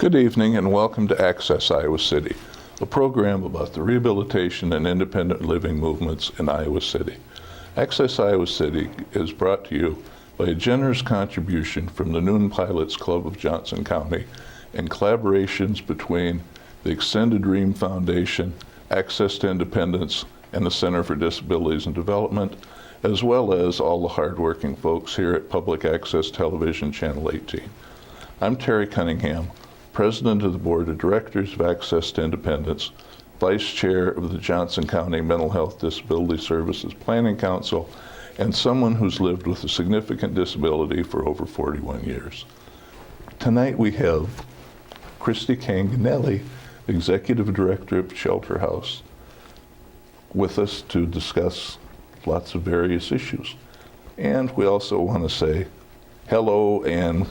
Good evening and welcome to Access Iowa City, a program about the rehabilitation and independent living movements in Iowa City. Access Iowa City is brought to you by a generous contribution from the Noon Pilots Club of Johnson County and collaborations between the Extended Ream Foundation, Access to Independence, and the Center for Disabilities and Development, as well as all the hardworking folks here at Public Access Television Channel 18. I'm Terry Cunningham, President of the Board of Directors of Access to Independence, Vice Chair of the Johnson County Mental Health Disability Services Planning Council, and someone who's lived with a significant disability for over 41 years. Tonight we have Christy Canganelli, Executive Director of Shelter House, with us to discuss lots of various issues. And we also want to say hello and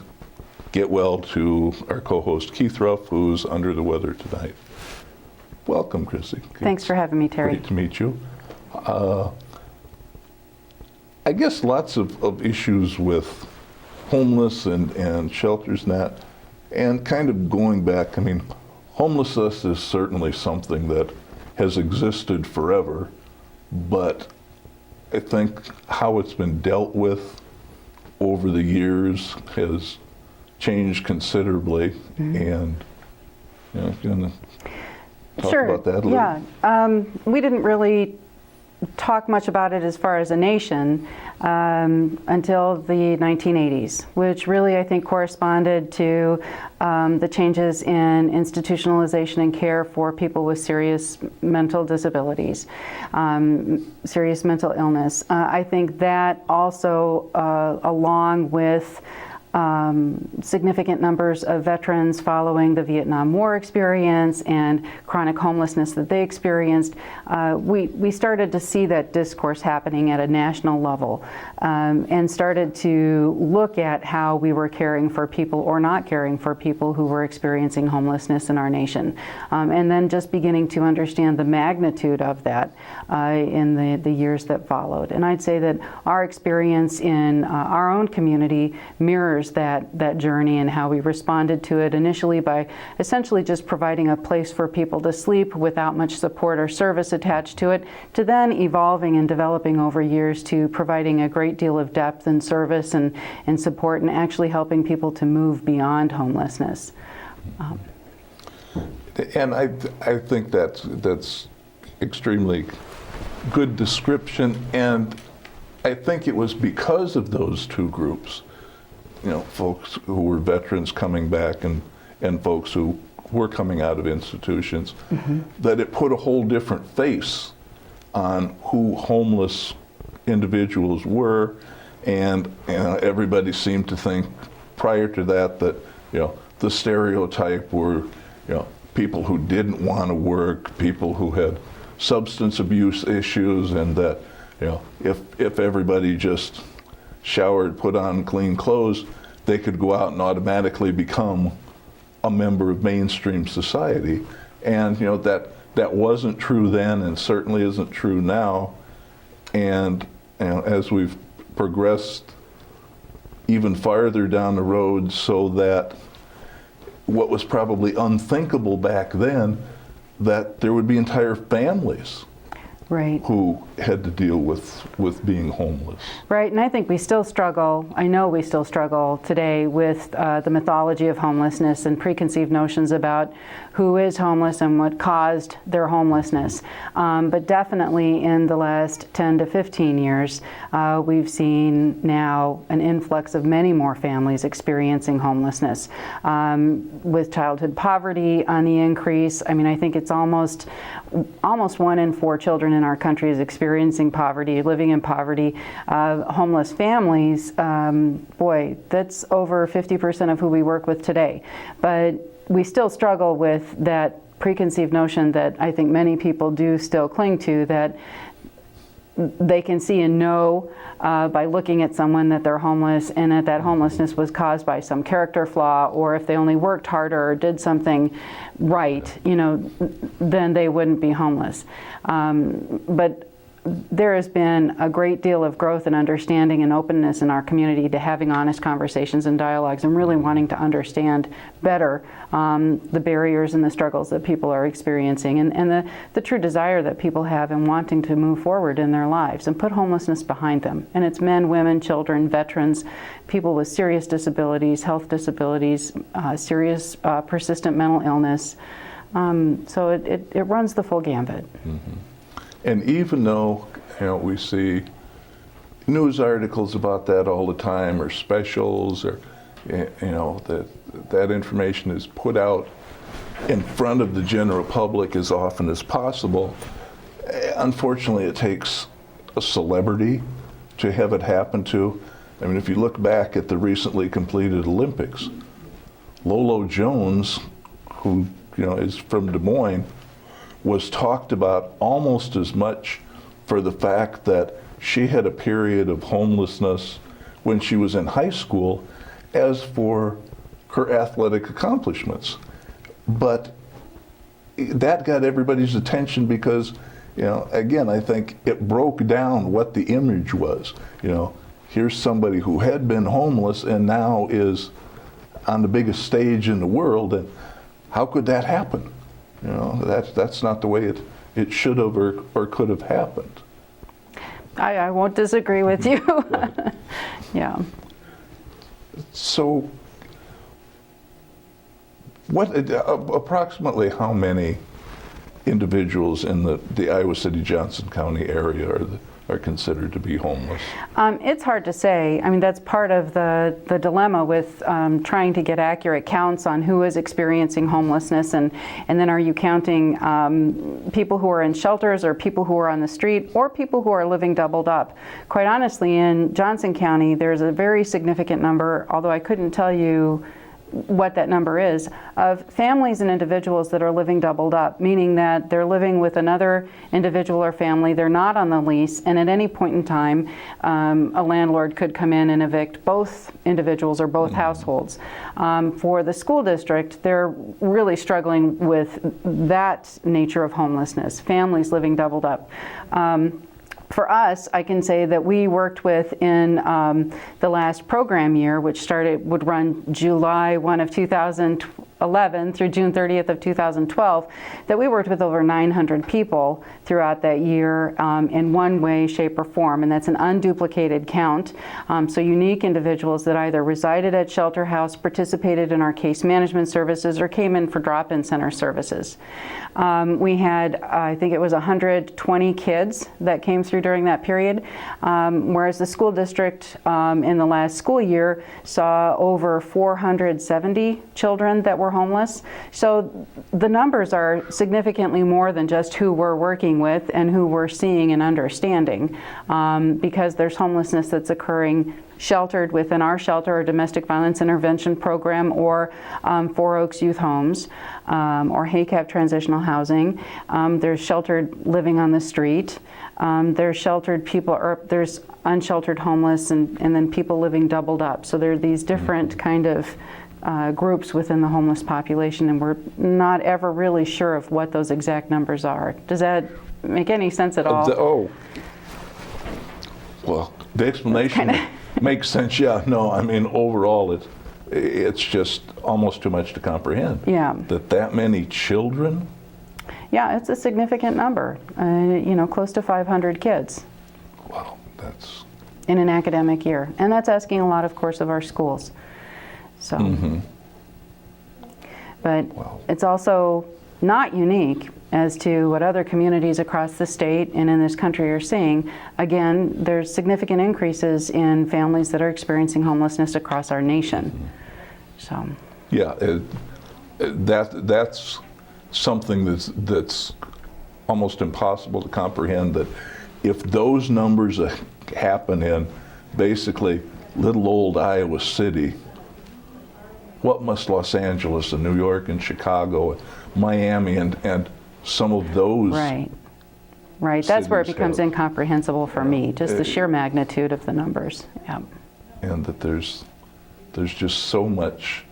get well to our co-host Keith Ruff, who's under the weather tonight. Welcome, Christy. Thanks for having me, Terry. Great to meet you. I guess lots of issues with homeless and shelters and that, and kind of going back, I mean, homelessness is certainly something that has existed forever, but I think how it's been dealt with over the years has changed considerably, and going to talk about that a little. Yeah, we didn't really talk much about it as far as a nation until the 1980s, which really I think corresponded to the changes in institutionalization and care for people with serious mental disabilities, serious mental illness. I think that also, along with significant numbers of veterans following the Vietnam War experience and chronic homelessness that they experienced, we started to see that discourse happening at a national level, and started to look at how we were caring for people or not caring for people who were experiencing homelessness in our nation. And then just beginning to understand the magnitude of that in the years that followed. And I'd say that our experience in our own community mirrors that journey and how we responded to it initially by essentially just providing a place for people to sleep without much support or service attached to it, to then evolving and developing over years to providing a great deal of depth and service and support and actually helping people to move beyond homelessness. And I think that's extremely good description, and I think it was because of those two groups, folks who were veterans coming back and folks who were coming out of institutions, that it put a whole different face on who homeless individuals were, and everybody seemed to think prior to that the stereotype were people who didn't want to work, people who had substance abuse issues, and that if everybody just showered, put on clean clothes, they could go out and automatically become a member of mainstream society. And that wasn't true then, and certainly isn't true now. And as we've progressed even farther down the road, so that what was probably unthinkable back then, that there would be entire families who had to deal with being homeless. Right, and I think we still struggle, I know we still struggle today with the mythology of homelessness and preconceived notions about who is homeless and what caused their homelessness. But definitely in the last 10 to 15 years, we've seen now an influx of many more families experiencing homelessness. With childhood poverty on the increase, I mean, I think it's almost 1 in 4 children in our country is experiencing poverty, living in poverty. Homeless families, boy, that's over 50% of who we work with today. But we still struggle with that preconceived notion that I think many people do still cling to, that they can see and know by looking at someone that they're homeless, and that homelessness was caused by some character flaw, or if they only worked harder or did something right, then they wouldn't be homeless. But there has been a great deal of growth and understanding and openness in our community to having honest conversations and dialogues and really wanting to understand better the barriers and the struggles that people are experiencing and the true desire that people have in wanting to move forward in their lives and put homelessness behind them. And it's men, women, children, veterans, people with serious disabilities, health disabilities, serious persistent mental illness. So it runs the full gambit. Mm-hmm. And even though, we see news articles about that all the time, or specials, or that information is put out in front of the general public as often as possible, unfortunately, it takes a celebrity to have it happen to. I mean, if you look back at the recently completed Olympics, Lolo Jones, who is from Des Moines, was talked about almost as much for the fact that she had a period of homelessness when she was in high school as for her athletic accomplishments. But that got everybody's attention because, again, I think it broke down what the image was. Here's somebody who had been homeless and now is on the biggest stage in the world, and how could that happen? That's not the way it should have or could have happened. I won't disagree with you. Yeah. So, approximately how many individuals in the Iowa City-Johnson County area are considered to be homeless? It's hard to say. I mean, that's part of the dilemma with trying to get accurate counts on who is experiencing homelessness, and then are you counting people who are in shelters or people who are on the street or people who are living doubled up? Quite honestly, in Johnson County, there's a very significant number, although I couldn't tell you what that number is, of families and individuals that are living doubled up, meaning that they're living with another individual or family, they're not on the lease, and at any point in time, a landlord could come in and evict both individuals or both households. For the school district, they're really struggling with that nature of homelessness, families living doubled up. For us, I can say that we worked with in the last program year, which would run July 1 of 2011 through June 30th of 2012, that we worked with over 900 people throughout that year in one way, shape, or form, and that's an unduplicated count. So unique individuals that either resided at Shelter House, participated in our case management services, or came in for drop-in center services. We had, I think it was 120 kids that came through during that period, whereas the school district in the last school year saw over 470 children that were homeless. So the numbers are significantly more than just who we're working with and who we're seeing and understanding, because there's homelessness that's occurring sheltered within our shelter or domestic violence intervention program, or Four Oaks Youth Homes, or HACAP transitional housing. There's sheltered living on the street. There's sheltered people, or there's unsheltered homeless, and then people living doubled up. So there are these different kind of groups within the homeless population, and we're not ever really sure of what those exact numbers are. Does that make any sense at all? Well, the explanation makes sense. Yeah, no, I mean, overall, it's just almost too much to comprehend. Yeah. That many children? Yeah, it's a significant number. Close to 500 kids. Wow, that's... in an academic year. And that's asking a lot, of course, of our schools. So, but wow. It's also not unique as to what other communities across the state and in this country are seeing. Again, there's significant increases in families that are experiencing homelessness across our nation. So, yeah, that's something that's almost impossible to comprehend, that if those numbers happen in basically little old Iowa City, what must Los Angeles and New York and Chicago, Miami, and some of those right. That's where it cities becomes have, incomprehensible for me, just the sheer magnitude of the numbers. Yeah. And that there's just so much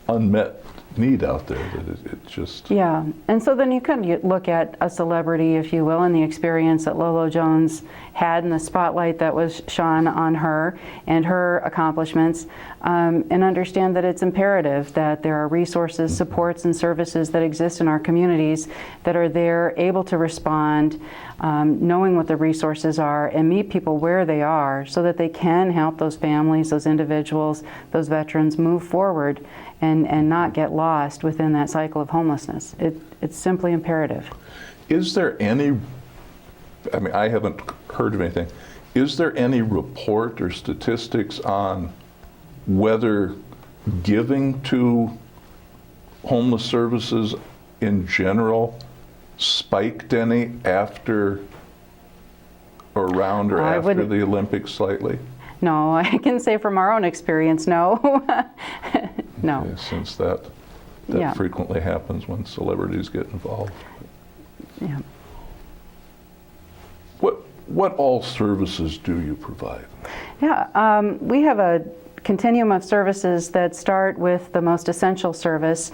unmet need out there that it just, Yeah, and so then you can look at a celebrity, if you will, and the experience that Lolo Jones had and the spotlight that was shone on her and her accomplishments, and understand that it's imperative that there are resources, supports, and services that exist in our communities that are there, able to respond, knowing what the resources are, and meet people where they are so that they can help those families, those individuals, those veterans move forward and not get lost within that cycle of homelessness. It's simply imperative. is there any, I mean, I haven't heard of anything, is there any report or statistics on whether giving to homeless services in general spiked any after or around or I after wouldn't- the Olympics slightly? No, I can say from our own experience, no. No. Okay, since that Yeah. frequently happens when celebrities get involved. Yeah. What all services do you provide? Yeah, we have a continuum of services that start with the most essential service,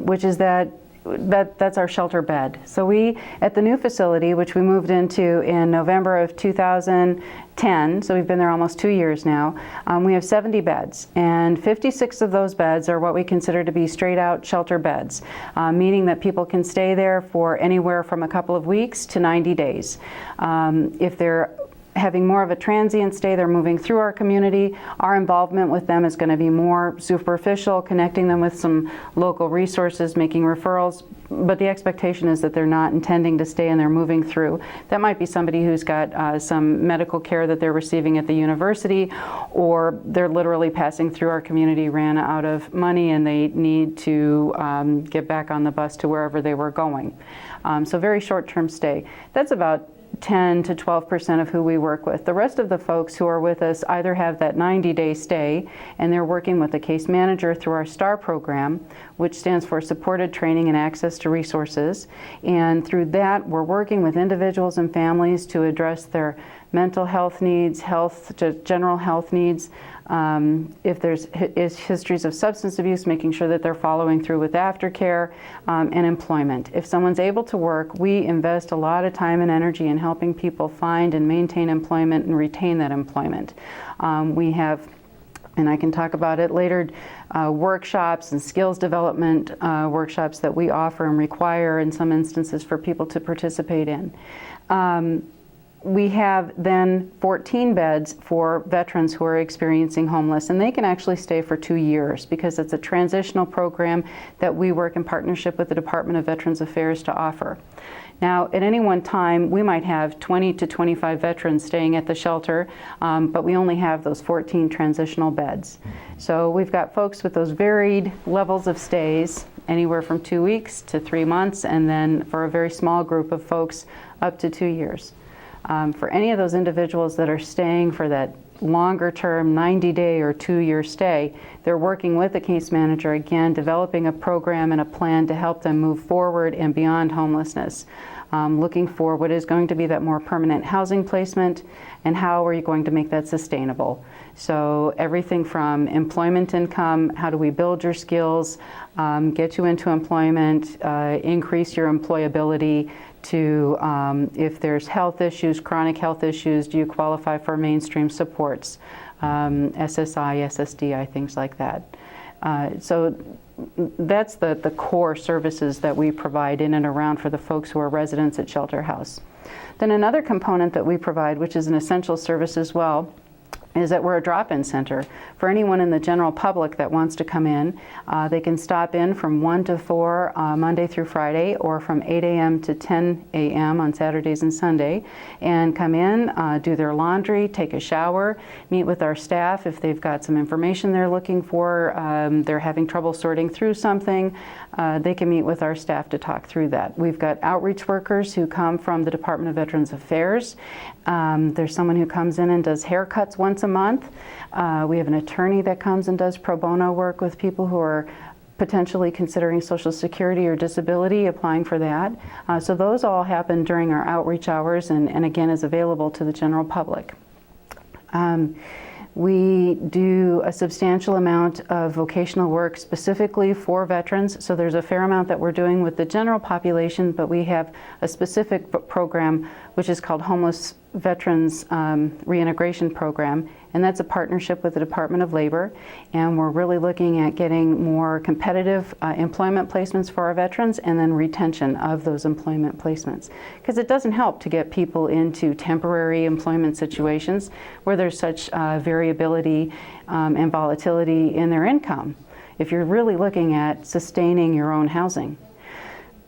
which is that's our shelter bed. So we, at the new facility, which we moved into in November of 2010, so we've been there almost 2 years now, we have 70 beds, and 56 of those beds are what we consider to be straight out shelter beds, meaning that people can stay there for anywhere from a couple of weeks to 90 days. If they're having more of a transient stay, they're moving through our community, our involvement with them is going to be more superficial, connecting them with some local resources, making referrals, but the expectation is that they're not intending to stay and they're moving through. That might be somebody who's got some medical care that they're receiving at the university, or they're literally passing through our community, ran out of money, and they need to get back on the bus to wherever they were going. So very short-term stay. That's about 10 to 12% of who we work with. The rest of the folks who are with us either have that 90-day stay, and they're working with a case manager through our STAR program, which stands for Supported Training and Access to Resources. And through that, we're working with individuals and families to address their mental health needs, general health needs. If there's histories of substance abuse, making sure that they're following through with aftercare, and employment. If someone's able to work, we invest a lot of time and energy in helping people find and maintain employment and retain that employment. We have, and I can talk about it later, workshops and skills development workshops that we offer and require in some instances for people to participate in. We have then 14 beds for veterans who are experiencing homeless, and they can actually stay for 2 years because it's a transitional program that we work in partnership with the Department of Veterans Affairs to offer. Now, at any one time, we might have 20 to 25 veterans staying at the shelter, but we only have those 14 transitional beds. So we've got folks with those varied levels of stays, anywhere from 2 weeks to 3 months, and then for a very small group of folks, up to 2 years. For any of those individuals that are staying for that longer term 90-day or 2-year stay, they're working with a case manager, again, developing a program and a plan to help them move forward and beyond homelessness. Looking for what is going to be that more permanent housing placement, and how are you going to make that sustainable. So everything from employment income, how do we build your skills, get you into employment, increase your employability, to if there's health issues, chronic health issues, do you qualify for mainstream supports, SSI, SSDI, things like that. So that's the core services that we provide in and around for the folks who are residents at Shelter House. Then another component that we provide, which is an essential service as well, is that we're a drop-in center. For anyone in the general public that wants to come in, they can stop in from 1 to 4 Monday through Friday, or from 8 a.m. to 10 a.m. on Saturdays and Sunday, and come in, do their laundry, take a shower, meet with our staff if they've got some information they're looking for, they're having trouble sorting through something, they can meet with our staff to talk through that. We've got outreach workers who come from the Department of Veterans Affairs. There's someone who comes in and does haircuts once a month. We have an attorney that comes and does pro bono work with people who are potentially considering Social Security or disability, applying for that. So those all happen during our outreach hours, and again is available to the general public. We do a substantial amount of vocational work specifically for veterans. So there's a fair amount that we're doing with the general population, but we have a specific program which is called Homeless Veterans Reintegration Program, and that's a partnership with the Department of Labor. And we're really looking at getting more competitive employment placements for our veterans, and then retention of those employment placements. Because it doesn't help to get people into temporary employment situations where there's such variability and volatility in their income, if you're really looking at sustaining your own housing.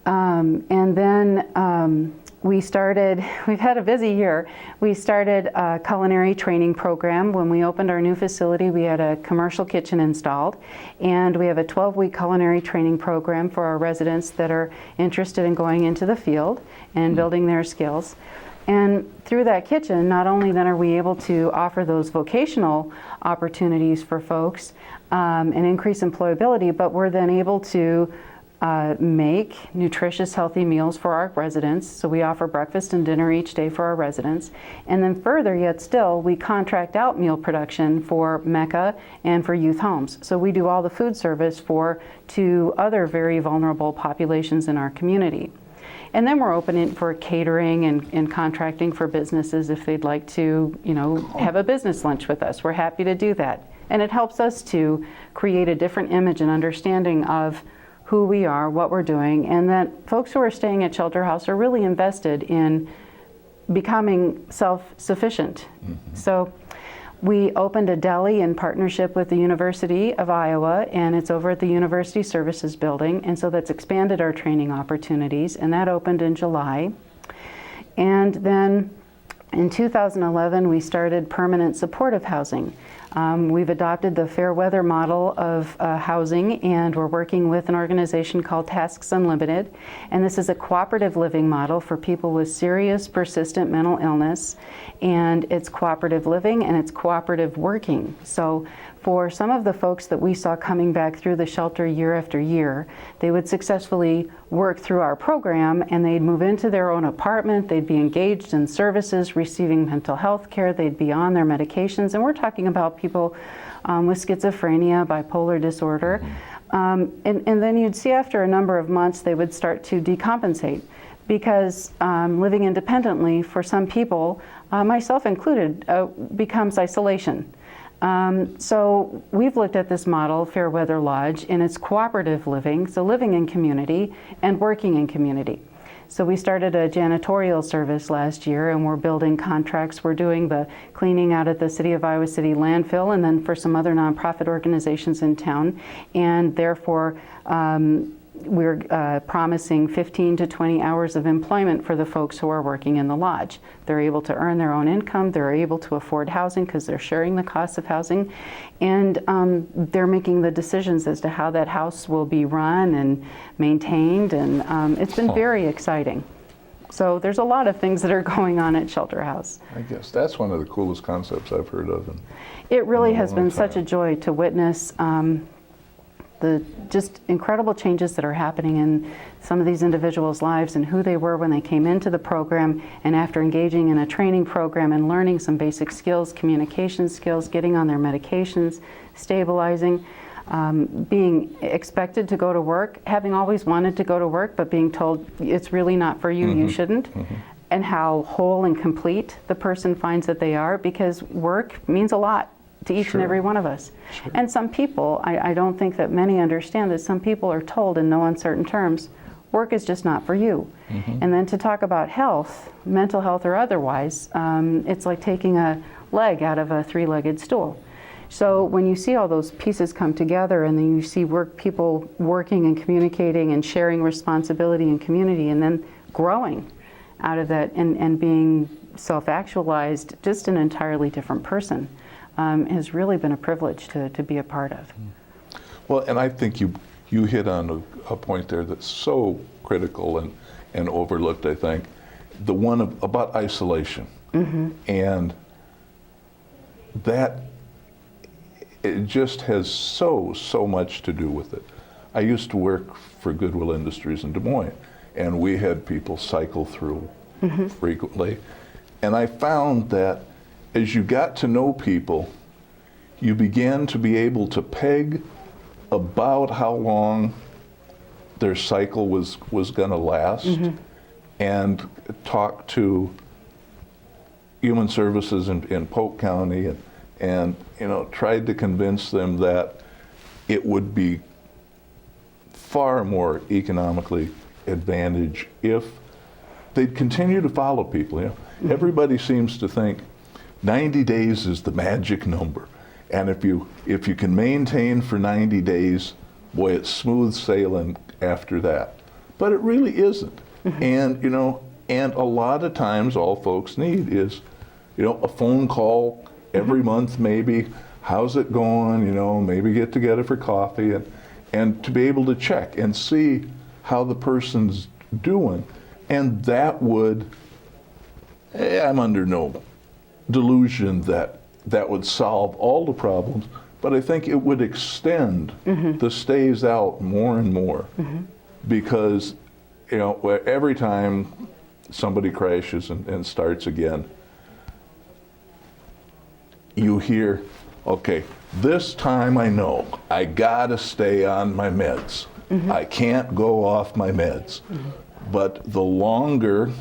And then we've had a busy year. We started a culinary training program. When we opened our new facility, we had a commercial kitchen installed, and we have a 12-week culinary training program for our residents that are interested in going into the field and building their skills. And through that kitchen, not only then are we able to offer those vocational opportunities for folks and increase employability, but we're then able to make nutritious, healthy meals for our residents. So we offer breakfast and dinner each day for our residents. And then further yet still, we contract out meal production for Mecca and for youth homes. So we do all the food service for 2 other very vulnerable populations in our community. And then we're open it for catering and contracting for businesses if they'd like to, have a business lunch with us. We're happy to do that. And it helps us to create a different image and understanding of who we are, what we're doing, and that folks who are staying at Shelter House are really invested in becoming self-sufficient. Mm-hmm. So we opened a deli in partnership with the University of Iowa, and it's over at the University Services Building, and so that's expanded our training opportunities, and that opened in July. And then in 2011, we started permanent supportive housing. We've adopted the fair weather model of housing, and we're working with an organization called Tasks Unlimited. And this is a cooperative living model for people with serious, persistent mental illness. And it's cooperative living and it's cooperative working. So for some of the folks that we saw coming back through the shelter year after year, they would successfully work through our program, and they'd move into their own apartment, they'd be engaged in services, receiving mental health care, they'd be on their medications, and we're talking about people with schizophrenia, bipolar disorder, and then you'd see after a number of months they would start to decompensate, because living independently for some people, myself included, becomes isolation. So we've looked at this model, Fairweather Lodge, and it's cooperative living, so living in community and working in community. So we started a janitorial service last year, and we're building contracts. We're doing the cleaning out at the City of Iowa City landfill, and then for some other nonprofit organizations in town, and therefore we're promising 15 to 20 hours of employment for the folks who are working in the lodge. They're able to earn their own income, they're able to afford housing because they're sharing the costs of housing, and they're making the decisions as to how that house will be run and maintained, and it's been very exciting. So there's a lot of things that are going on at Shelter House. I guess that's one of the coolest concepts I've heard of. It really has been such a joy to witness the just incredible changes that are happening in some of these individuals' lives and who they were when they came into the program, and after engaging in a training program and learning some basic skills, communication skills, getting on their medications, stabilizing, being expected to go to work, having always wanted to go to work, but being told it's really not for you, you shouldn't, and how whole and complete the person finds that they are, because work means a lot to each and every one of us. And some people, I don't think that many understand that some people are told in no uncertain terms, work is just not for you. And then to talk about health, mental health or otherwise, it's like taking a leg out of a three-legged stool. So when you see all those pieces come together, and then you see people working and communicating and sharing responsibility and community, and then growing out of that and being self-actualized, just an entirely different person, has really been a privilege to be a part of. Well, and I think you hit on a point there that's so critical and overlooked, I think, the one about isolation. And that, it just has so much to do with it. I used to work for Goodwill Industries in Des Moines, and we had people cycle through frequently. And I found that as you got to know people, you began to be able to peg about how long their cycle was going to last, and talk to Human Services in Polk County, and tried to convince them that it would be far more economically advantage if they'd continue to follow people. Everybody seems to think 90 days is the magic number, and if you can maintain for 90 days, boy, it's smooth sailing after that. But it really isn't. And and a lot of times all folks need is a phone call every month, maybe. How's it going? Maybe get together for coffee, and to be able to check and see how the person's doing. And that would, I'm under no delusion that would solve all the problems, but I think it would extend the stays out more and more, because every time somebody crashes and starts again, you hear, okay, this time I know I gotta stay on my meds. I can't go off my meds. But the longer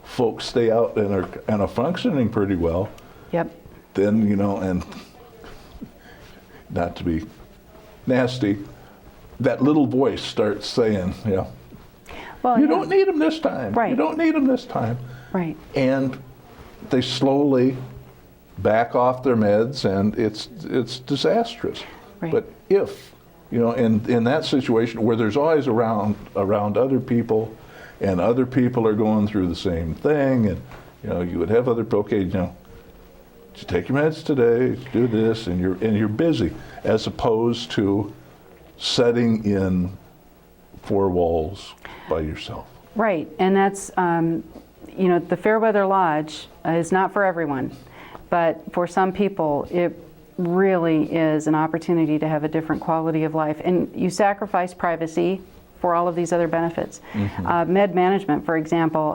folks stay out and are functioning pretty well, then, and not to be nasty, that little voice starts saying, well, you don't need them this time. Right. You don't need them this time. Right. And they slowly back off their meds, and it's disastrous. Right. But if, in that situation where there's always around other people, and other people are going through the same thing, and you would have other, okay, just take your meds today, do this, and you're busy, as opposed to setting in four walls by yourself. Right, and that's, the Fairweather Lodge is not for everyone, but for some people, it really is an opportunity to have a different quality of life. And you sacrifice privacy for all of these other benefits. Med management, for example,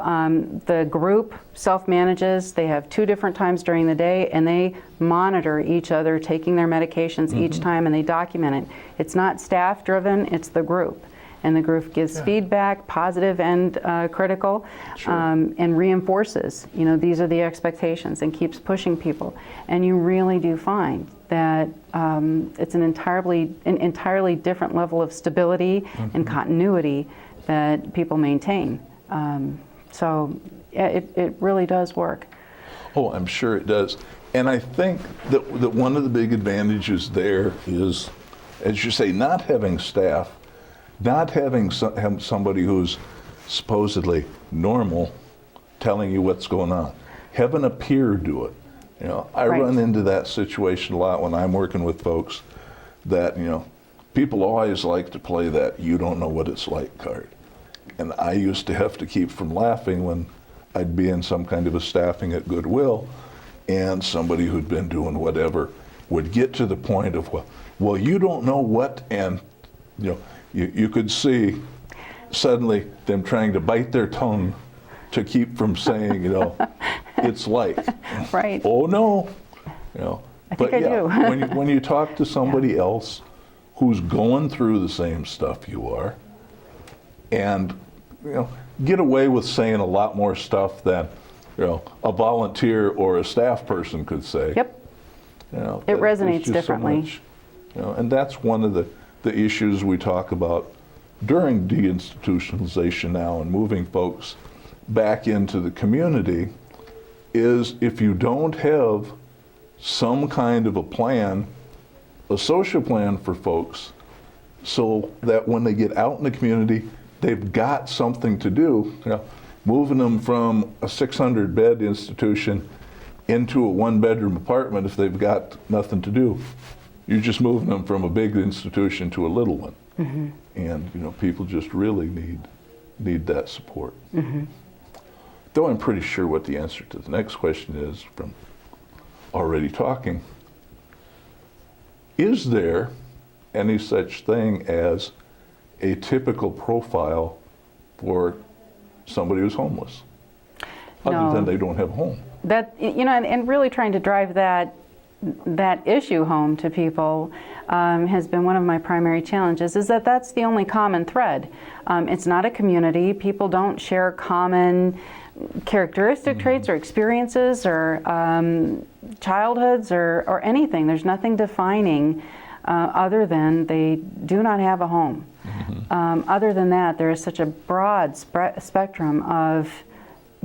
the group self-manages. They have 2 different times during the day, and they monitor each other taking their medications each time, and they document it. It's not staff-driven, it's the group. And the group gives feedback, positive and critical, and reinforces, these are the expectations, and keeps pushing people. And you really do find that it's an entirely different level of stability and continuity that people maintain. So it really does work. Oh, I'm sure it does. And I think that one of the big advantages there is, as you say, not having staff, not having somebody who's supposedly normal telling you what's going on. Having a peer do it. I run into that situation a lot when I'm working with folks that, people always like to play that "you don't know what it's like" card. And I used to have to keep from laughing when I'd be in some kind of a staffing at Goodwill, and somebody who'd been doing whatever would get to the point of, well, you don't know what, and you could see suddenly them trying to bite their tongue to keep from saying, it's like. Right. Oh no. I think I do. when you talk to somebody else who's going through the same stuff you are, and get away with saying a lot more stuff than a volunteer or a staff person could say. Yep. It resonates differently. So much, and that's one of the issues we talk about during deinstitutionalization now and moving folks back into the community, is if you don't have some kind of a plan, a social plan for folks, so that when they get out in the community, they've got something to do. Moving them from a 600-bed institution into a 1-bedroom apartment, if they've got nothing to do, you're just moving them from a big institution to a little one. And people just really need that support. Though I'm pretty sure what the answer to the next question is from already talking. Is there any such thing as a typical profile for somebody who's homeless? No. Other than they don't have a home. That, and really trying to drive that that issue home to people has been one of my primary challenges, is that that's the only common thread. It's not a community. People don't share common characteristic traits or experiences or childhoods or anything. There's nothing defining other than they do not have a home. Other than that, there is such a broad spectrum of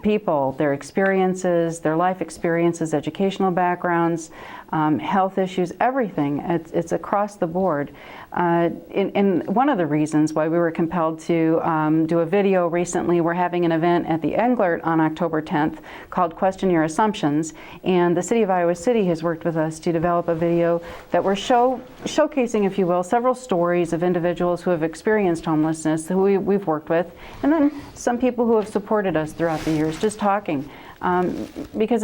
people, their experiences, their life experiences, educational backgrounds, health issues, everything. It's across the board. And one of the reasons why we were compelled to do a video recently, we're having an event at the Englert on October 10th called Question Your Assumptions, and the City of Iowa City has worked with us to develop a video that we're showcasing, if you will, several stories of individuals who have experienced homelessness, who we've worked with, and then some people who have supported us throughout the years, just talking. Because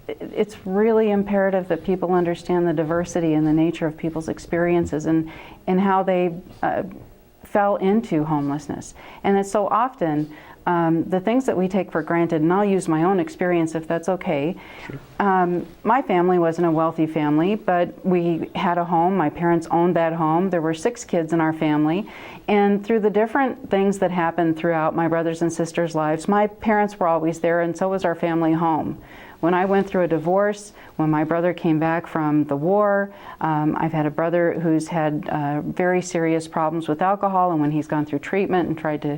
it's really imperative that people understand the diversity and the nature of people's experiences and how they fell into homelessness. And it's so often the things that we take for granted, and I'll use my own experience if that's okay. Sure. My family wasn't a wealthy family, but we had a home. My parents owned that home. There were 6 kids in our family. And through the different things that happened throughout my brothers and sisters' lives, my parents were always there, and so was our family home. When I went through a divorce, when my brother came back from the war, I've had a brother who's had very serious problems with alcohol, and when he's gone through treatment and tried to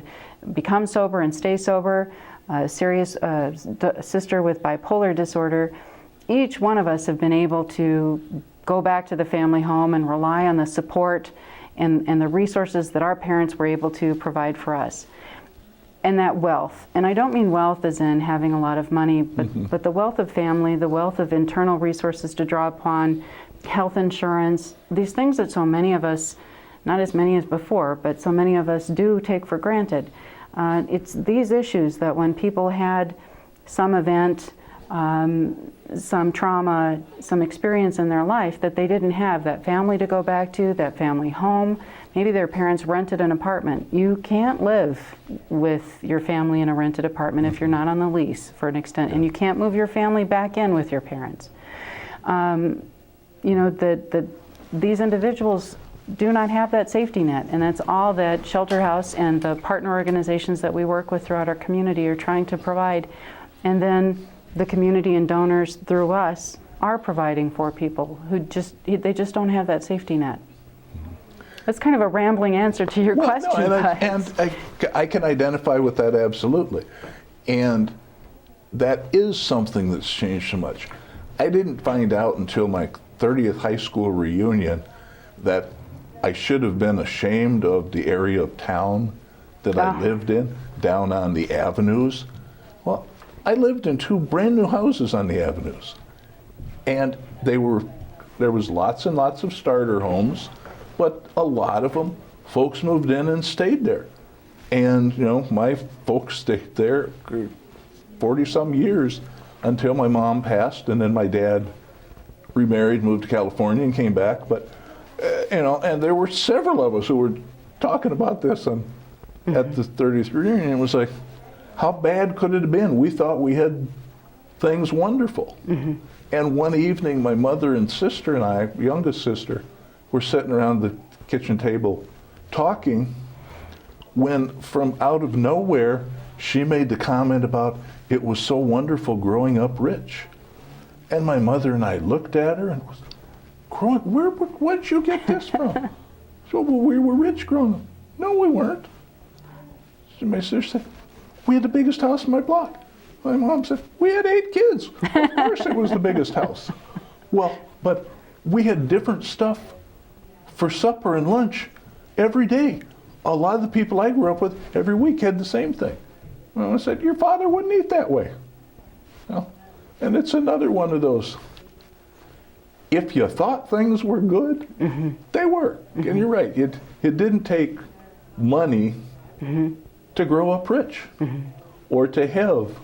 become sober and stay sober, a serious sister with bipolar disorder, each one of us have been able to go back to the family home and rely on the support and the resources that our parents were able to provide for us. And that wealth, and I don't mean wealth as in having a lot of money, but the wealth of family, the wealth of internal resources to draw upon, health insurance, these things that so many of us, not as many as before, but so many of us do take for granted. It's these issues that when people had some event, some trauma, some experience in their life that they didn't have, that family to go back to, that family home. Maybe their parents rented an apartment. You can't live with your family in a rented apartment if you're not on the lease for an extent, and you can't move your family back in with your parents. These individuals do not have that safety net, and that's all that Shelter House and the partner organizations that we work with throughout our community are trying to provide. And then the community and donors through us are providing for people who just don't have that safety net. That's kind of a rambling answer to your question. No, I can identify with that absolutely. And that is something that's changed so much. I didn't find out until my 30th high school reunion that I should have been ashamed of the area of town that I lived in, down on the avenues. Well, I lived in 2 brand new houses on the avenues. And there was lots and lots of starter homes, but a lot of them, folks moved in and stayed there. And, my folks stayed there 40-some years until my mom passed, and then my dad remarried, moved to California, and came back. But, and there were several of us who were talking about this at the 30th reunion. It was like, how bad could it have been? We thought we had things wonderful. And one evening, my mother and sister and I, youngest sister, were sitting around the kitchen table talking when from out of nowhere, she made the comment about it was so wonderful growing up rich. And my mother and I looked at her and was, where'd you get this from? So, well, we were rich growing up. No, we weren't. So my sister said, we had the biggest house in my block. My mom said, we had 8 kids. Of course it was the biggest house. Well, but we had different stuff for supper and lunch every day. A lot of the people I grew up with every week had the same thing. And I said, your father wouldn't eat that way. And it's another one of those, if you thought things were good, they were. And you're right, it didn't take money to grow up rich or to have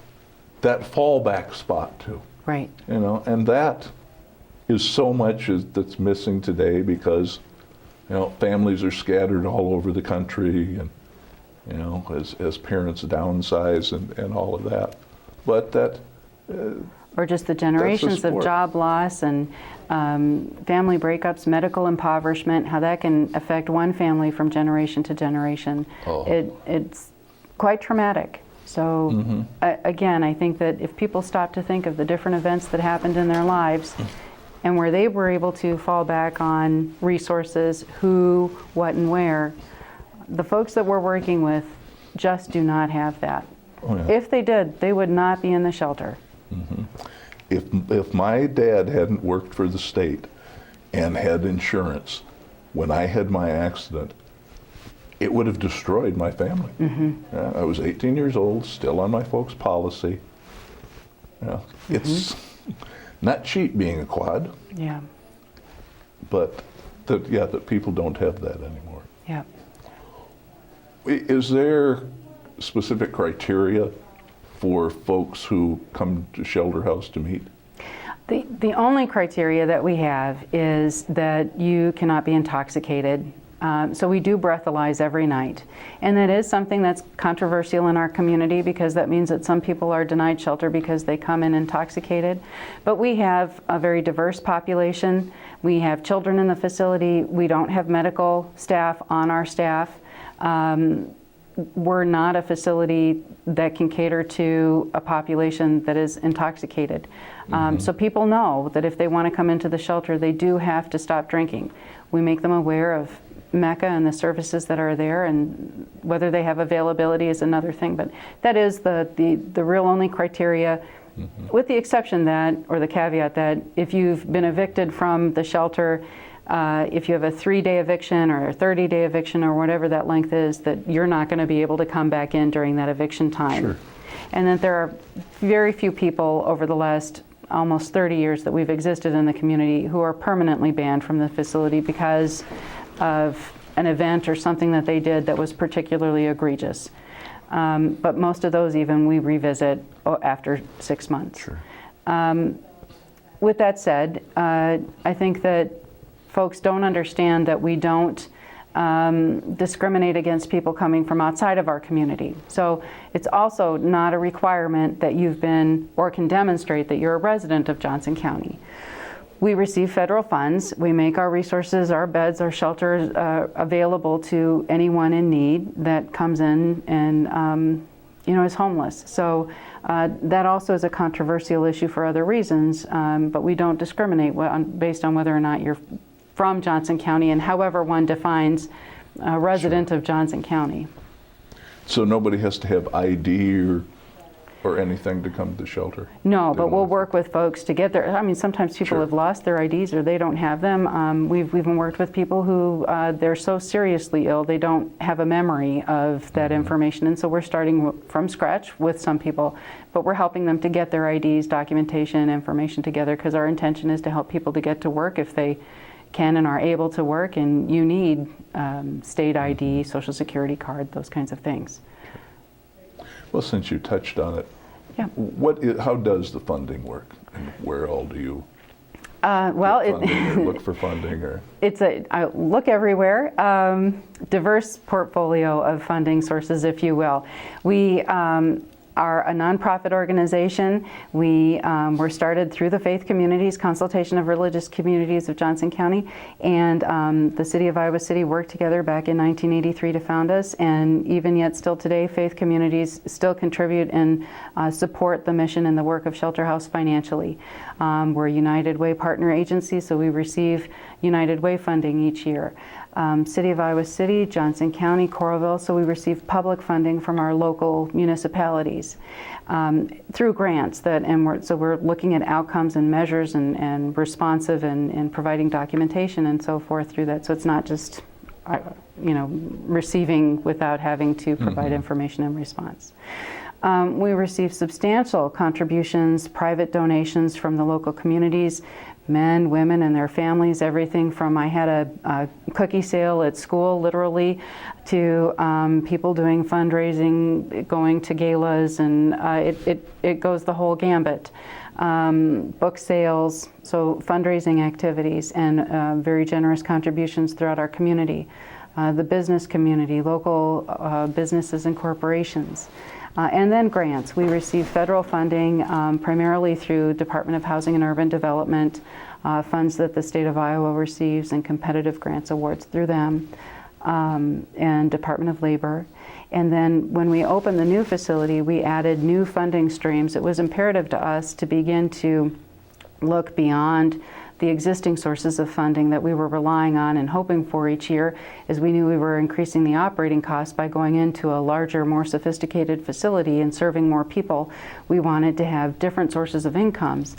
that fallback spot too. Right. And that is so much that's missing today because families are scattered all over the country, and as parents downsize and all of that. But that or just the generations of sport. job loss and family breakups, medical impoverishment, how that can affect one family from generation to generation. Oh. It's quite traumatic. So again, I think that if people stop to think of the different events that happened in their lives and where they were able to fall back on resources, who, what, and where, the folks that we're working with just do not have that. Oh, yeah. If they did, they would not be in the shelter. If my dad hadn't worked for the state and had insurance when I had my accident, it would have destroyed my family. Yeah, I was 18 years old, still on my folks' policy. Yeah, it's not cheap being a quad, Yeah, but that people don't have that anymore. yeah. Is there specific criteria for folks who come to Shelter House to meet? The only criteria that we have is that you cannot be intoxicated. So we do breathalyze every night. And that is something that's controversial in our community because that means that some people are denied shelter because they come in intoxicated. But we have a very diverse population. We have children in the facility. We don't have medical staff on our staff. We're not a facility that can cater to a population that is intoxicated. So people know that if they want to come into the shelter, they do have to stop drinking. We make them aware of Mecca and the services that are there, and whether they have availability is another thing. But that is the real only criteria, with the exception that, or the caveat that, if you've been evicted from the shelter, if you have a 3-day eviction or a 30-day eviction or whatever that length is, that you're not going to be able to come back in during that eviction time. Sure. And that there are very few people over the last almost 30 years that we've existed in the community who are permanently banned from the facility because of an event or something that they did that was particularly egregious. But most of those even we revisit after 6 months. Sure. With that said, I think that folks don't understand that we don't discriminate against people coming from outside of our community. So it's also not a requirement that you've been or can demonstrate that you're a resident of Johnson County. We receive federal funds. We make our resources, our beds, our shelters available to anyone in need that comes in and is homeless. So that also is a controversial issue for other reasons, but we don't discriminate based on whether or not you're from Johnson County and however one defines a resident of Johnson County. So nobody has to have ID or anything to come to the shelter? No, They but don't we'll have to. work with folks to get there. I mean, sometimes people Sure. have lost their IDs or they don't have them. We've even worked with people who they're so seriously ill they don't have a memory of that information, and so we're starting from scratch with some people, but we're helping them to get their IDs, documentation, information together, because our intention is to help people to get to work if they can and are able to work, and you need state ID, social security card, those kinds of things. Well, since you touched on it, Yeah. how does the funding work? And where all do you Well, get funding or look for funding? Or I look everywhere. Diverse portfolio of funding sources, if you will. We are a nonprofit organization. We were started through the Faith Communities, Consultation of Religious Communities of Johnson County, and the City of Iowa City worked together back in 1983 to found us, and even yet still today, Faith Communities still contribute and support the mission and the work of Shelter House financially. We're a United Way partner agency, so we receive United Way funding each year. City of Iowa City, Johnson County, Coralville, so we receive public funding from our local municipalities through grants so we're looking at outcomes and measures and responsive and providing documentation and so forth through that. So it's not just receiving without having to provide information and response. We receive substantial contributions, private donations from the local communities, men, women, and their families, everything from I had a cookie sale at school, literally, to people doing fundraising, going to galas, and it goes the whole gambit. Book sales, so fundraising activities, and very generous contributions throughout our community. The business community, local businesses and corporations. And then grants. We receive federal funding primarily through Department of Housing and Urban Development, funds that the state of Iowa receives, and competitive grants awards through them, and Department of Labor. And then when we opened the new facility, we added new funding streams. It was imperative to us to begin to look beyond the existing sources of funding that we were relying on and hoping for each year, as we knew we were increasing the operating costs by going into a larger, more sophisticated facility and serving more people. We wanted to have different sources of incomes.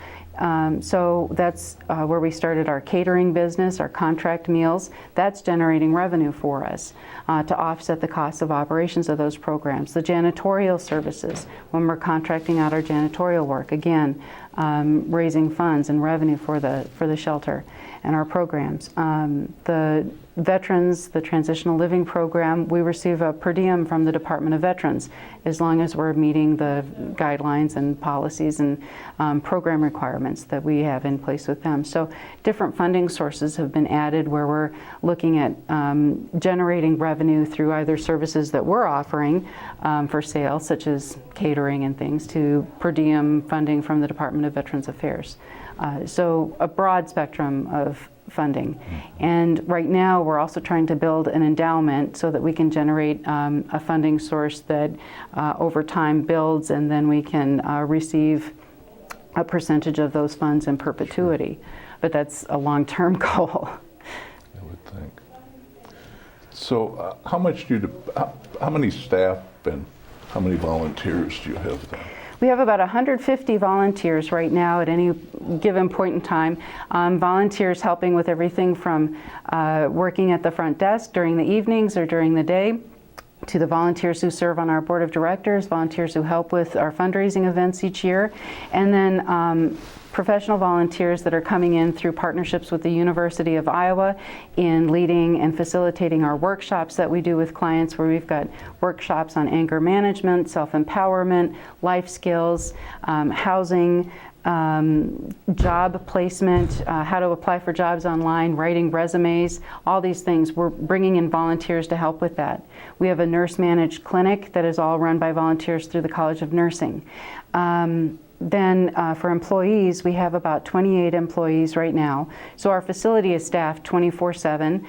So that's where we started our catering business, our contract meals. That's generating revenue for us to offset the costs of operations of those programs. The janitorial services, when we're contracting out our janitorial work, again, raising funds and revenue for the shelter and our programs. The veterans, the transitional living program, we receive a per diem from the Department of Veterans as long as we're meeting the guidelines and policies and program requirements that we have in place with them. So different funding sources have been added where we're looking at generating revenue through either services that we're offering for sale, such as catering and things, to per diem funding from the Department of Veterans Affairs. So a broad spectrum of funding. And right now we're also trying to build an endowment so that we can generate a funding source that over time builds, and then we can receive a percentage of those funds in perpetuity. But that's a long-term goal. I would think. So how many staff and how many volunteers do you have then? We have about 150 volunteers right now at any given point in time. Volunteers helping with everything from working at the front desk during the evenings or during the day, to the volunteers who serve on our board of directors, volunteers who help with our fundraising events each year, and then professional volunteers that are coming in through partnerships with the University of Iowa in leading and facilitating our workshops that we do with clients, where we've got workshops on anger management, self-empowerment, life skills, housing, job placement, how to apply for jobs online, writing resumes, all these things. We're bringing in volunteers to help with that. We have a nurse-managed clinic that is all run by volunteers through the College of Nursing. Then for employees, we have about 28 employees right now. So our facility is staffed 24/7.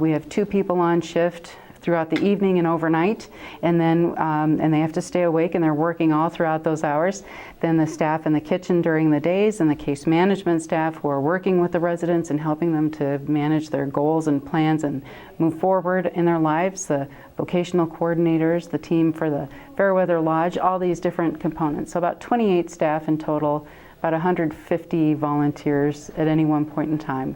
We have 2 people on shift throughout the evening and overnight, and then and they have to stay awake, and they're working all throughout those hours. Then the staff in the kitchen during the days, and the case management staff who are working with the residents and helping them to manage their goals and plans and move forward in their lives. The vocational coordinators, the team for the Fairweather Lodge, all these different components. So about 28 staff in total, about 150 volunteers at any one point in time.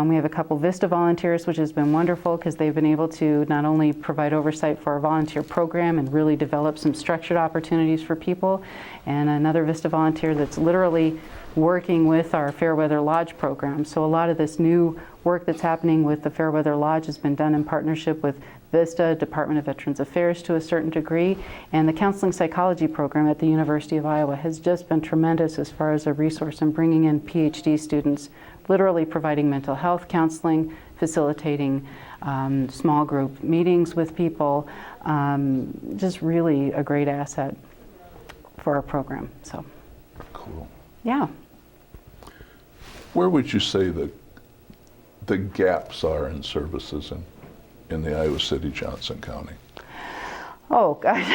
We have a couple VISTA volunteers, which has been wonderful because they've been able to not only provide oversight for our volunteer program and really develop some structured opportunities for people, and another VISTA volunteer that's literally working with our Fairweather Lodge program. So a lot of this new work that's happening with the Fairweather Lodge has been done in partnership with VISTA, Department of Veterans Affairs to a certain degree, and the counseling psychology program at the University of Iowa has just been tremendous as far as a resource in bringing in PhD students, literally providing mental health counseling, facilitating small group meetings with people, just really a great asset for our program. So, cool. Yeah. Where would you say the gaps are in services in the Iowa City, Johnson County? Oh, gosh,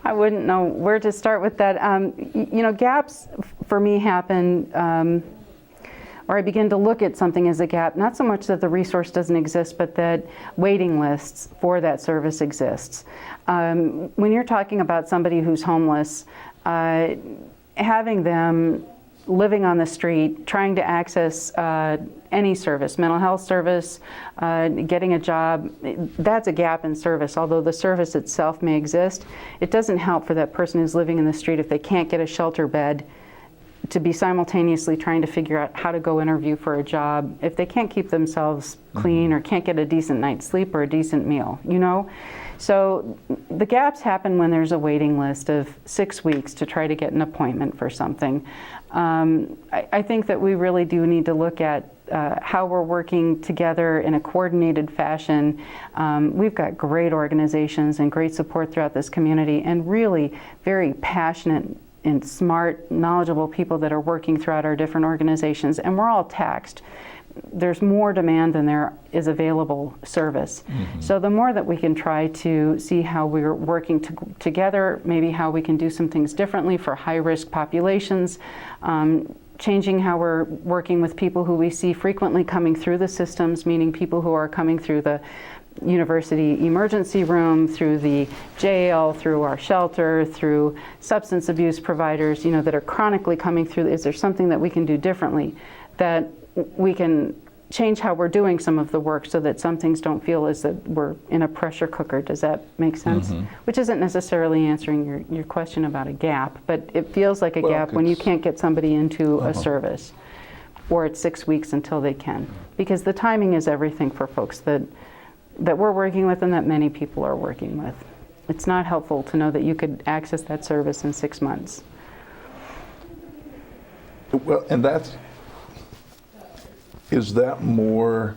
I wouldn't know where to start with that. You know, gaps for me happen, or I begin to look at something as a gap, not so much that the resource doesn't exist, but that waiting lists for that service exists. When you're talking about somebody who's homeless, having them living on the street, trying to access any service, mental health service, getting a job, that's a gap in service. Although the service itself may exist, it doesn't help for that person who's living in the street if they can't get a shelter bed to be simultaneously trying to figure out how to go interview for a job, if they can't keep themselves clean or can't get a decent night's sleep or a decent meal, you know? So the gaps happen when there's a waiting list of 6 weeks to try to get an appointment for something. I think that we really do need to look at how we're working together in a coordinated fashion. We've got great organizations and great support throughout this community, and really very passionate and smart, knowledgeable people that are working throughout our different organizations, and we're all taxed. There's more demand than there is available service. So the more that we can try to see how we're working together, maybe how we can do some things differently for high-risk populations, changing how we're working with people who we see frequently coming through the systems, meaning people who are coming through the university emergency room, through the jail, through our shelter, through substance abuse providers, that are chronically coming through. Is there something that we can do differently, that we can change how we're doing some of the work so that some things don't feel as that we're in a pressure cooker? Does that make sense? Which isn't necessarily answering your question about a gap, but it feels like a gap when you can't get somebody into a service, or it's 6 weeks until they can. Because the timing is everything for folks that we're working with and that many people are working with. It's not helpful to know that you could access that service in 6 months. Well, and is that more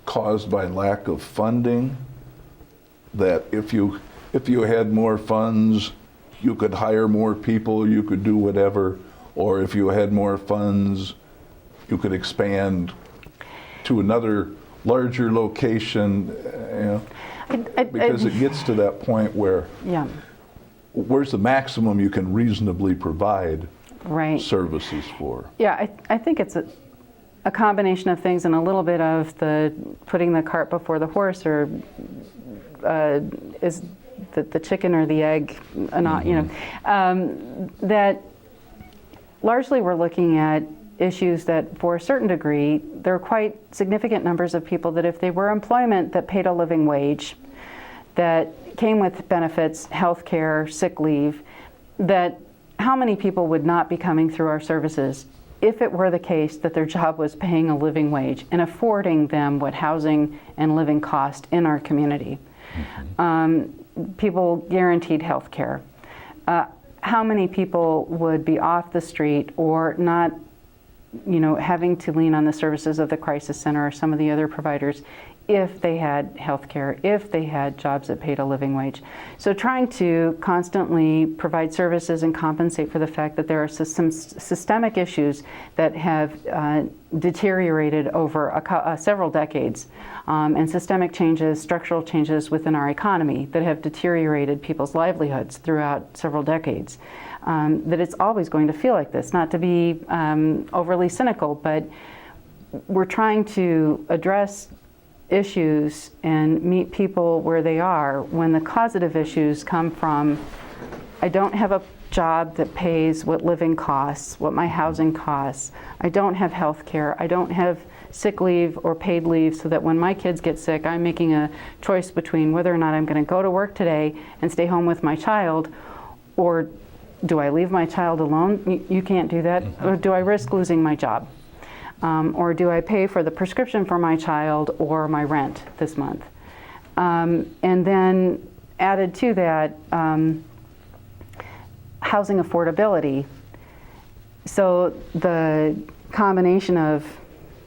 caused by lack of funding? That if you had more funds, you could hire more people, you could do whatever, or if you had more funds, you could expand to another larger location, because it gets to that point where where's the maximum you can reasonably provide services for? Yeah, I think it's a combination of things, and a little bit of the putting the cart before the horse, or is the chicken or the egg, not, that largely we're looking at issues that, for a certain degree, there are quite significant numbers of people that if they were employment that paid a living wage, that came with benefits, health care, sick leave, that how many people would not be coming through our services if it were the case that their job was paying a living wage and affording them what housing and living cost in our community. People guaranteed health care. How many people would be off the street or not, having to lean on the services of the crisis center or some of the other providers if they had health care, if they had jobs that paid a living wage? So trying to constantly provide services and compensate for the fact that there are some systemic issues that have deteriorated over several decades, and systemic changes, structural changes within our economy that have deteriorated people's livelihoods throughout several decades. That it's always going to feel like this, not to be overly cynical, but we're trying to address issues and meet people where they are when the causative issues come from, I don't have a job that pays what living costs, what my housing costs, I don't have health care, I don't have sick leave or paid leave, so that when my kids get sick, I'm making a choice between whether or not I'm going to go to work today and stay home with my child, or do I leave my child alone? You can't do that. Or do I risk losing my job? Or do I pay for the prescription for my child or my rent this month? And then added to that, housing affordability. So the combination of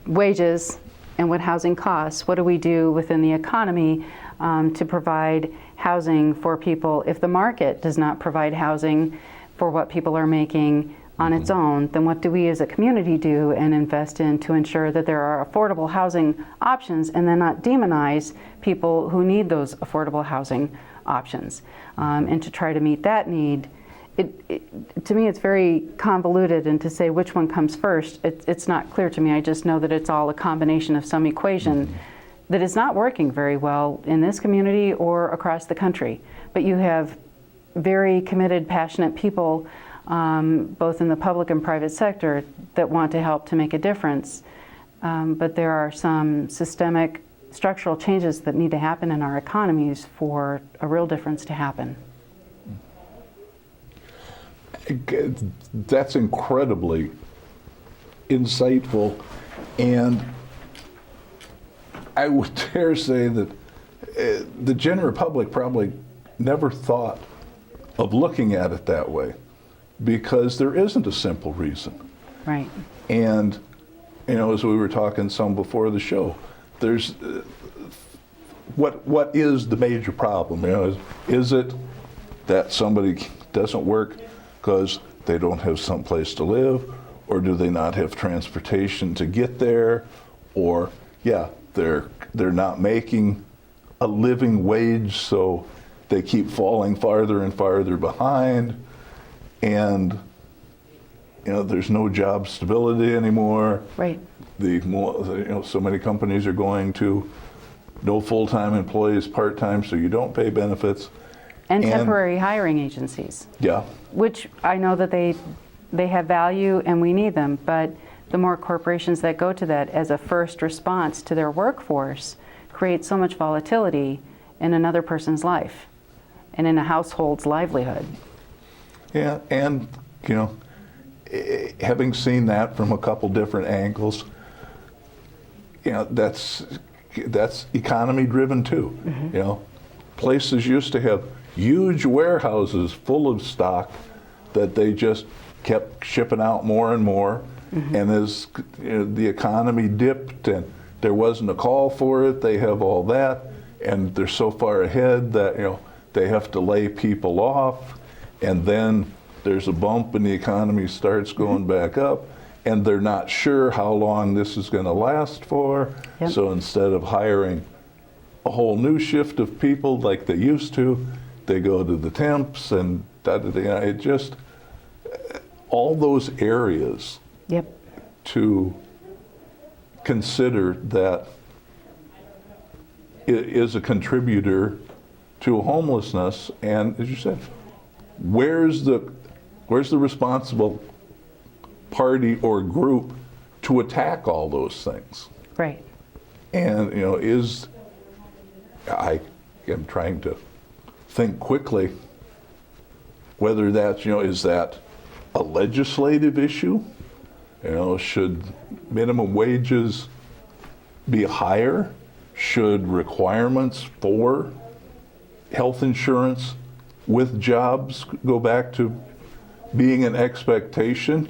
wages and what housing costs, what do we do within the economy to provide housing for people? If the market does not provide housing for what people are making on its own, then what do we as a community do and invest in to ensure that there are affordable housing options, and then not demonize people who need those affordable housing options, and to try to meet that need? To me, it's very convoluted, and to say which one comes first, it's not clear to me. I just know that it's all a combination of some equation that is not working very well in this community or across the country. But you have very committed, passionate people, both in the public and private sector, that want to help to make a difference. But there are some systemic structural changes that need to happen in our economies for a real difference to happen. That's incredibly insightful, and I would dare say that the general public probably never thought of looking at it that way, because there isn't a simple reason. Right. And as we were talking some before the show, there's what is the major problem? Is it that somebody doesn't work because they don't have some place to live, or do they not have transportation to get there, or they're not making a living wage, so they keep falling farther and farther behind, and there's no job stability anymore. Right. So many companies are going to no full-time employees, part-time, so you don't pay benefits. And temporary hiring agencies. Yeah. Which I know that they have value and we need them, but the more corporations that go to that as a first response to their workforce create so much volatility in another person's life and in a household's livelihood. Yeah, and having seen that from a couple different angles, that's economy driven too. Mm-hmm. Places used to have huge warehouses full of stock that they just kept shipping out more and more. Mm-hmm. And as the economy dipped and there wasn't a call for it, they have all that, and they're so far ahead that they have to lay people off, and then there's a bump and the economy starts going back up, and they're not sure how long this is going to last for. Yep. So instead of hiring a whole new shift of people like they used to, they go to the temps, and it just, all those areas. Yep. To consider that it is a contributor to homelessness, and as you said, where's the responsible party or group to attack all those things? Right. And I am trying to think quickly whether that's is that a legislative issue? Should minimum wages be higher? Should requirements for health insurance with jobs go back to being an expectation?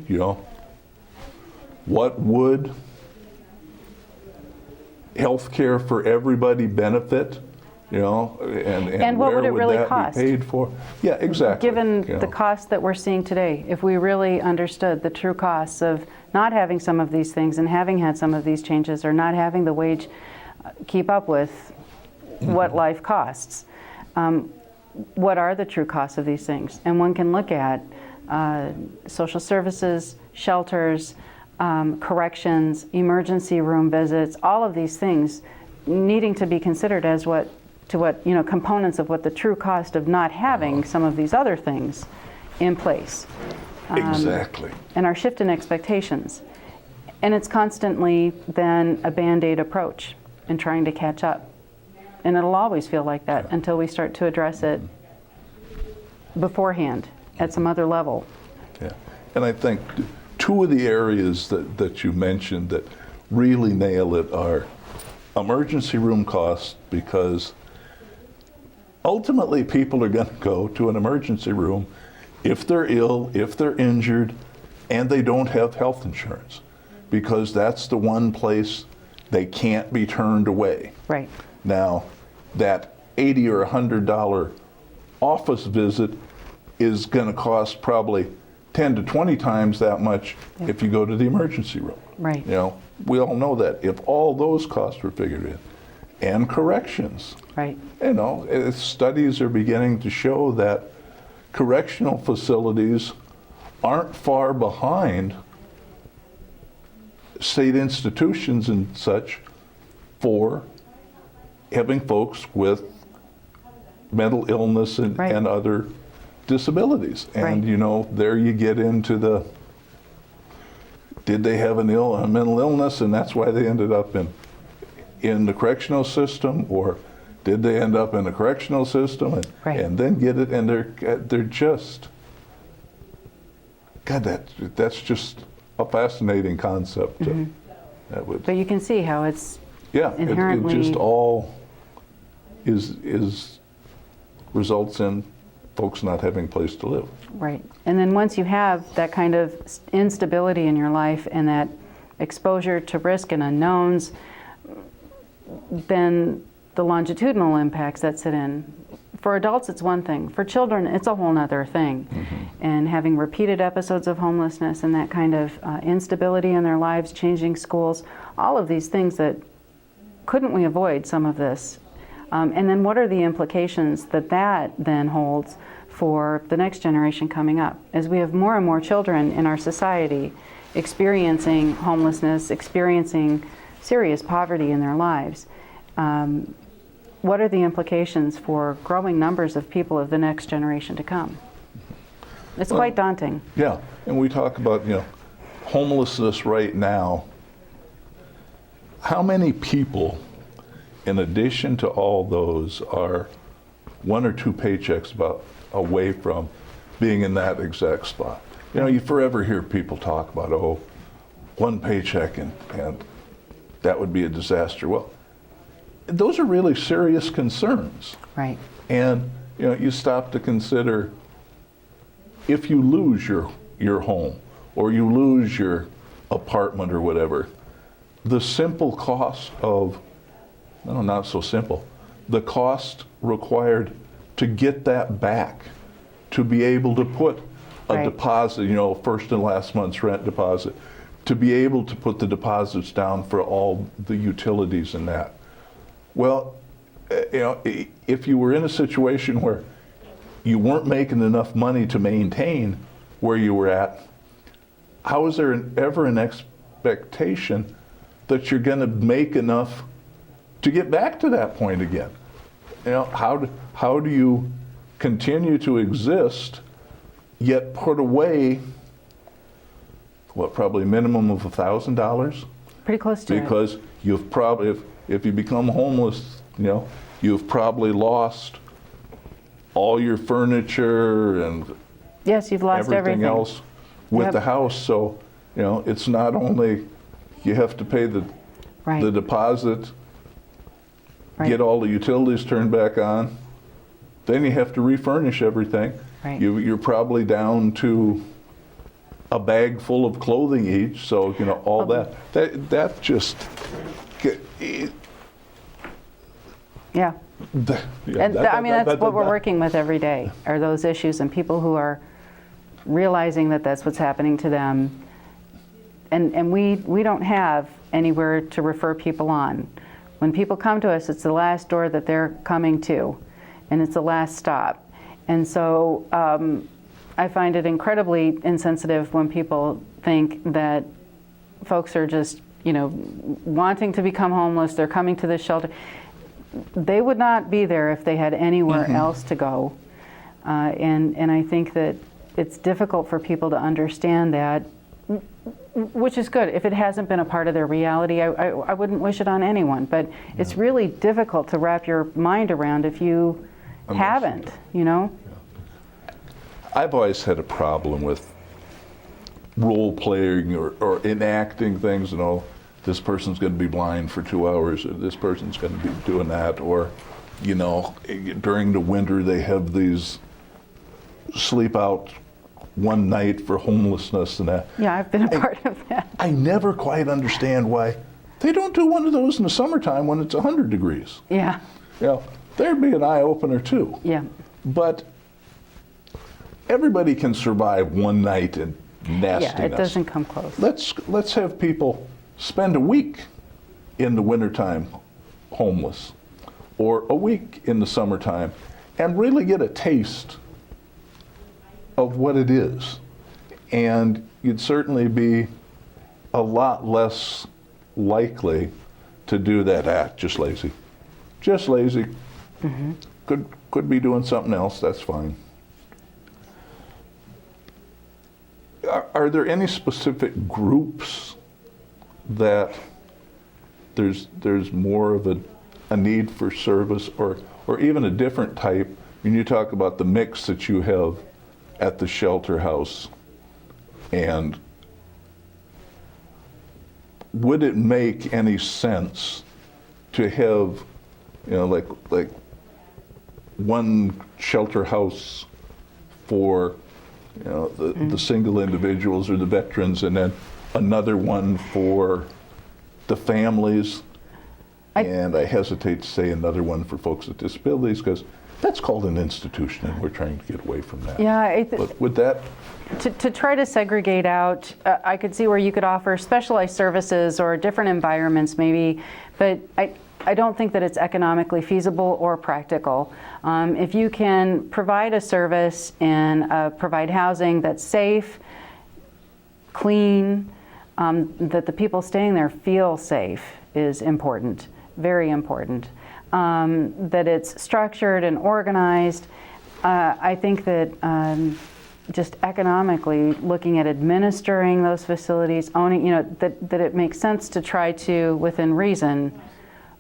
What would health care for everybody benefit? And what where would it really that cost? Be paid for? Yeah, exactly. Given the cost that we're seeing today, if we really understood the true costs of not having some of these things and having had some of these changes, or not having the wage keep up with what life costs, what are the true costs of these things? And one can look at social services, shelters, corrections, emergency room visits, all of these things needing to be considered as components of what the true cost of not having some of these other things in place. Exactly. And our shift in expectations. And it's constantly then a Band-Aid approach in trying to catch up. And it'll always feel like that until we start to address it beforehand at some other level. Yeah. And I think two of the areas that you mentioned that really nail it are emergency room costs, because ultimately people are going to go to an emergency room if they're ill, if they're injured, and they don't have health insurance, because that's the one place they can't be turned away. Right. Now, that $80 or $100 office visit is going to cost probably 10 to 20 times that much if you go to the emergency room. Right. We all know that. If all those costs were figured in, and corrections. Right. Studies are beginning to show that correctional facilities aren't far behind state institutions and such for having folks with mental illness and, right. and other disabilities. And right. There you get into did they have a mental illness and that's why they ended up in the correctional system, or did they end up in the correctional system right. and then get it, and they're just, God, that's just a fascinating concept. Mm-hmm. But you can see how it's inherently... it just all is results in folks not having a place to live. Right. And then once you have that kind of instability in your life and that exposure to risk and unknowns, then the longitudinal impacts that sit in. For adults, it's one thing. For children, it's a whole nother thing. And having repeated episodes of homelessness and that kind of instability in their lives, changing schools, all of these things that couldn't we avoid some of this? And then what are the implications that that then holds for the next generation coming up? As we have more and more children in our society experiencing homelessness, experiencing serious poverty in their lives, what are the implications for growing numbers of people of the next generation to come? It's quite daunting. Yeah, and we talk about, homelessness right now. How many people, in addition to all those, are 1 or 2 paychecks away from being in that exact spot? You forever hear people talk about, 1 paycheck and that would be a disaster. Well, those are really serious concerns. Right. And you stop to consider, if you lose your home or you lose your apartment or whatever, the simple cost of, no, not so simple, the cost required to get that back, to be able to put a Right. deposit, first and last month's rent deposit, to be able to put the deposits down for all the utilities and that. Well, if you were in a situation where you weren't making enough money to maintain where you were at, how is there ever an expectation that you're going to make enough to get back to that point again? How do you continue to exist yet put away probably a minimum of $1,000? Pretty close to it. Because you've probably, if you become homeless, you've probably lost all your furniture and Yes, you've lost everything. else with Yep. the house. So, it's not only you have to pay the Right. deposit, Right. get all the utilities turned back on, then you have to refurnish everything. Right. You're probably down to a bag full of clothing each, so all that just Yeah. And I mean, that's what we're working with every day, are those issues and people who are realizing that that's what's happening to them. And we don't have anywhere to refer people on. When people come to us, it's the last door that they're coming to, and it's the last stop. And so I find it incredibly insensitive when people think that folks are just, wanting to become homeless, they're coming to this shelter. They would not be there if they had anywhere else to go. And I think that it's difficult for people to understand that, which is good. If it hasn't been a part of their reality, I wouldn't wish it on anyone. But it's really difficult to wrap your mind around if you haven't, I've always had a problem with role playing or enacting things, this person's going to be blind for 2 hours, or this person's going to be doing that, or, during the winter they have these sleep out one night for homelessness and that. Yeah, I've been a part of that. I never quite understand why they don't do one of those in the summertime when it's 100 degrees. Yeah, There'd be an eye opener too. yeah. But everybody can survive one night in nastiness. Yeah, it doesn't come close. Let's have people spend a week in the wintertime homeless, or a week in the summertime, and really get a taste of what it is. And you'd certainly be a lot less likely to do that act. Just lazy. Could be doing something else, that's fine. Are there any specific groups that there's more of a need for service, or even a different type? When you talk about the mix that you have at the shelter house, and would it make any sense to have, like one shelter house for the single individuals or the veterans, and then another one for the families, and I hesitate to say another one for folks with disabilities, because that's called an institution, and we're trying to get away from that. Yeah, But would that, to try to segregate out, I could see where you could offer specialized services or different environments maybe, but I don't think that it's economically feasible or practical. If you can provide a service and provide housing that's safe, clean, that the people staying there feel safe is important, very important. That it's structured and organized. I think that just economically looking at administering those facilities, owning, that it makes sense to try to, within reason,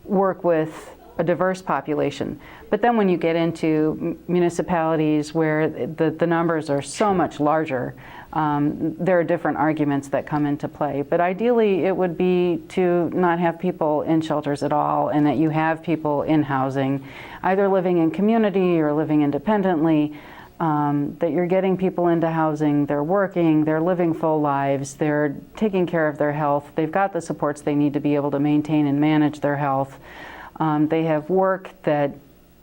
work with a diverse population. But then when you get into municipalities where the numbers are so much larger, there are different arguments that come into play. But ideally, it would be to not have people in shelters at all, and that you have people in housing, either living in community or living independently, that you're getting people into housing, they're working, they're living full lives, they're taking care of their health, they've got the supports they need to be able to maintain and manage their health. They have work that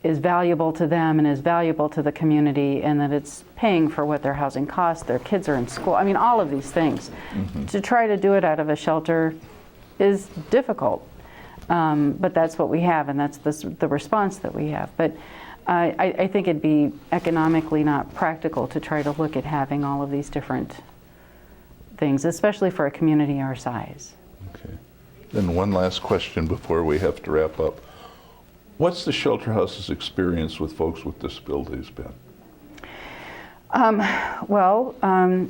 is valuable to them and is valuable to the community, and that it's paying for what their housing costs, their kids are in school. I mean, all of these things. Mm-hmm. To try to do it out of a shelter is difficult, but that's what we have, and that's the response that we have. But I think it'd be economically not practical to try to look at having all of these different things, especially for a community our size. okay. Then one last question before we have to wrap up. What's the shelter house's experience with folks with disabilities been?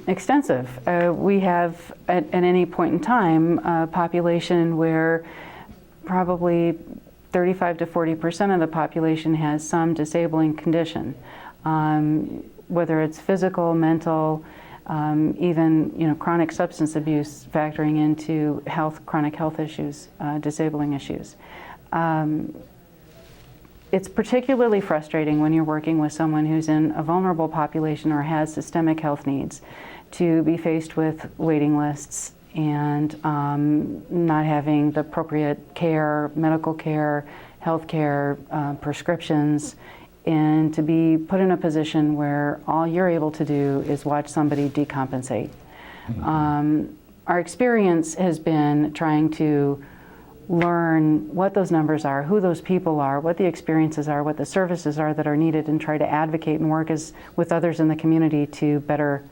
Extensive. We have, at any point in time, a population where probably 35 to 40% of the population has some disabling condition, whether it's physical, mental, even chronic substance abuse factoring into chronic health issues, disabling issues. It's particularly frustrating when you're working with someone who's in a vulnerable population or has systemic health needs to be faced with waiting lists and not having the appropriate care, medical care, health care, prescriptions, and to be put in a position where all you're able to do is watch somebody decompensate. Mm-hmm. Our experience has been trying to learn what those numbers are, who those people are, what the experiences are, what the services are that are needed, and try to advocate and work with others in the community to better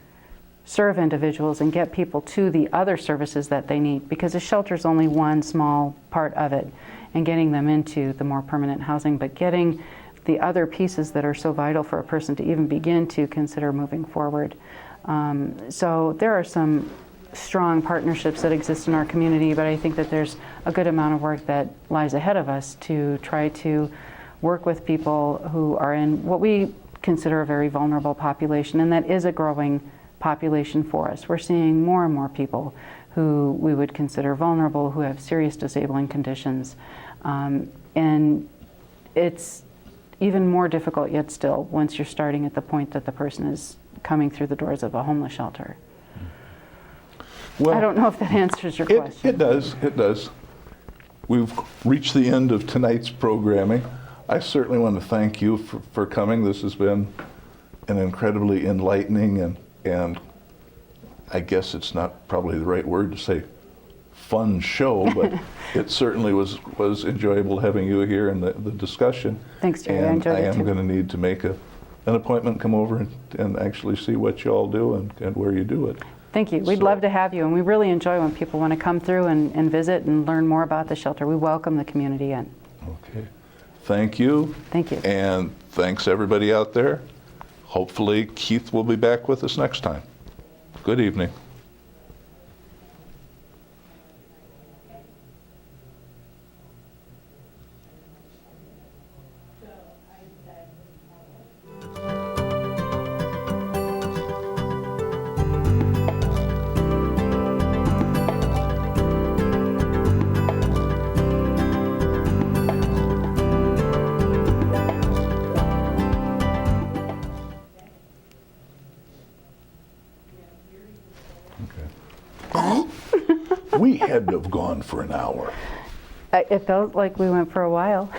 serve individuals and get people to the other services that they need, because a shelter is only one small part of it, and getting them into the more permanent housing, but getting the other pieces that are so vital for a person to even begin to consider moving forward. So there are some strong partnerships that exist in our community, but I think that there's a good amount of work that lies ahead of us to try to work with people who are in what we consider a very vulnerable population, and that is a growing population for us. We're seeing more and more people who we would consider vulnerable, who have serious disabling conditions, and it's even more difficult yet still once you're starting at the point that the person is coming through the doors of a homeless shelter. Well, I don't know if that answers your question. It does. We've reached the end of tonight's programming. I certainly want to thank you for coming. This has been an incredibly enlightening and I guess it's not probably the right word to say fun show, but it certainly was enjoyable having you here in the discussion. Thanks, Jerry. And I enjoyed it too. I am going to need to make an appointment, come over and actually see what you all do and where you do it. Thank you. We'd love to have you, and we really enjoy when people want to come through and visit and learn more about the shelter. We welcome the community in. Okay. Thank you. Thank you. And thanks everybody out there. Hopefully Keith will be back with us next time. Good evening. we had to have gone for an hour. It felt like we went for a while.